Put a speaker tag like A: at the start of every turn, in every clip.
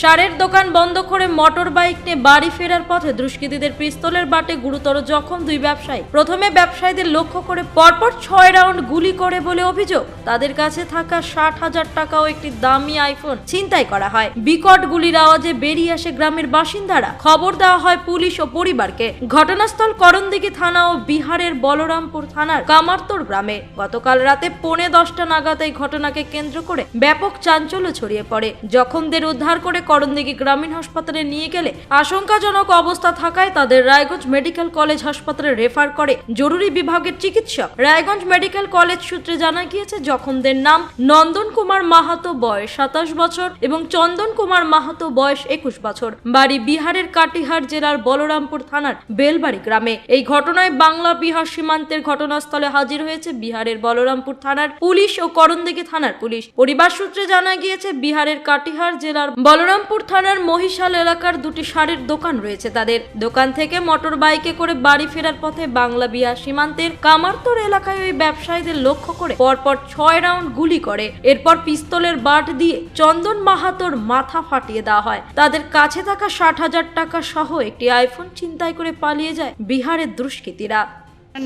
A: সারের দোকান বন্ধ করে মোটর বাইক নিয়ে বাড়ি ফেরার পথে দুষ্কৃতীদের পিস্তলের বাটে গুরুতর জখম দুই ব্যবসায়ী। প্রথমে ব্যবসায়ীদের লক্ষ্য করে পরপর 6 রাউন্ড গুলি করে বলে অভিযোগ। তাদের কাছে থাকা 60,000 টাকা ও একটি দামি আইফোন ছিনতাই করা হয়। বিকট গুলির আওয়াজে বেরিয়ে আসে গ্রামের বাসিন্দারা। খবর দেওয়া হয় পুলিশ ও পরিবারকে। ঘটনাস্থল করণদিঘি থানা ও বিহারের বলরামপুর থানার কামারতোড় গ্রামে। গতকাল রাতে 10:45 নাগাদ এই ঘটনাকে কেন্দ্র করে ব্যাপক চাঞ্চল্য ছড়িয়ে পড়ে। জখমদের উদ্ধার করে করণদিঘি গ্রামীণ হাসপাতালে নিয়ে গেলে আশঙ্কাজনক অবস্থা থাকায় তাদের রায়গঞ্জ মেডিকেল কলেজ হাসপাতালে রেফার করে জরুরি বিভাগের চিকিৎসক। রায়গঞ্জ মেডিকেল কলেজ সূত্রে জানা গিয়েছে জখমদের নাম নন্দন কুমার মাহাতো, বয়স 27 বছর এবং চন্দন কুমার মাহাতো, বয়স 21 বছর। বাড়ি বিহারের কাটিহার জেলার বলরামপুর থানার বেলবাড়ি গ্রামে। এই ঘটনায় বাংলা বিহার সীমান্তের ঘটনাস্থলে হাজির হয়েছে বিহারের বলরামপুর থানার পুলিশ ও করণদিঘি থানার পুলিশ। পরিবার সূত্রে জানা গিয়েছে বিহারের কাটিহার জেলার বলরামপুর থানার মহিশাল এলাকার দুটি শাড়ির দোকান রয়েছে তাদের। দোকান থেকে মোটর বাইকে করে বাড়ি ফেরার পথে বাংলা বিহার সীমান্তের কামারতোড় এলাকায় ওই ব্যবসায়ীদের লক্ষ্য করে পরপর 6 রাউন্ড গুলি করে। এরপর পিস্তলের বাট দিয়ে চন্দন মাহাতোর মাথা ফাটিয়ে দেওয়া হয়। তাদের কাছে থাকা 60,000 টাকা সহ একটি আইফোন ছিনতাই করে পালিয়ে যায় বিহারের দুষ্কৃতীরা।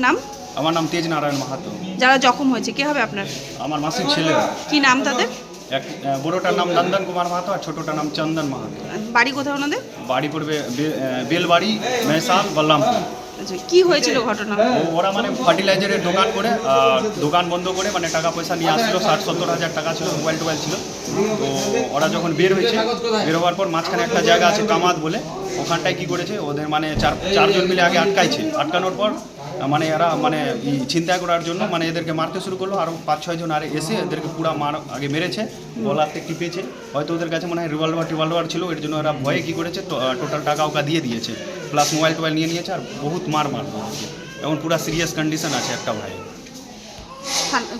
B: নাম?
C: আমার নাম তেজ নারায়ণ মাহাতো।
B: যারা জখম হয়েছে কে হবে আপনার?
C: আমার মাসির ছেলে।
B: কি নাম তাদের?
C: এক বড়টার নাম নন্দন কুমার মাহাতো আর ছোটটার নাম চন্দন মাহাতো।
B: বাড়ি কোথায় ওনাদের?
C: বাড়ি পড়বে বেলবাড়ি, মেহসাল, বল্লামপুর।
B: আচ্ছা, কি হয়েছিল ঘটনা?
C: ওরা মানে ফার্টিলাইজারের দোকান করে দোকান বন্ধ করে মানে টাকা পয়সা নিয়ে আসছিল। 60-70 হাজার টাকা ছিল, মোবাইল টোবাইল ছিল। তো ওরা যখন বের হয়েছে, বের হওয়ার পর মাঝখানে একটা জায়গা আছে কামাত বলে, ওখানটায় কি করেছে ওদের মানে চারজন মিলে আগে আটকাইছে। আটকানোর পর মানে এরা মানে ছিনতাই করার জন্য মানে এদেরকে মারতে শুরু করলো। আরও 5-6 জন আর এসে এদেরকে পুরো আগে মেরেছে, গলাতে টিপেছে। হয়তো ওদের কাছে মনে হয় রিভলভার ছিল, এর জন্য এরা ভয়ে কী করেছে টোটাল টাকা ওকা দিয়ে দিয়েছে, প্লাস মোবাইল টোবাইল নিয়ে নিয়েছে। আর বহুত মার এখন পুরো সিরিয়াস কন্ডিশন আছে একটা ভাই।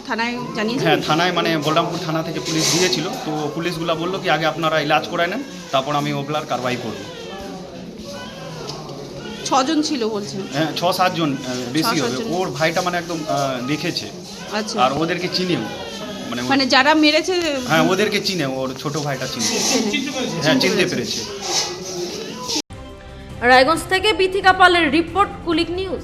B: থানায় জানিয়েছে?
C: হ্যাঁ, থানায় মানে বলরামপুর থানা থেকে পুলিশ দিয়েছিল। তো পুলিশগুলা বললো কি আগে আপনারা ইলাজ করায় নেন, তারপর আমি ওগুলার কারবাই করবো।
B: 6 জন ছিল বলছেন?
C: হ্যাঁ, 6-7 জন বেশি হবে। ওর ভাইটা মানে একদম দেখেছে।
B: আচ্ছা,
C: আর ওদেরকে চিনেও
B: মানে যারা মেরেছে?
C: হ্যাঁ, ওদেরকে চিনে, ওর ছোট ভাইটা চিনে। হ্যাঁ, চিনতে পেরেছে।
A: রায়গঞ্জ থেকে বিথিকা পালের রিপোর্ট, কুলিক নিউজ।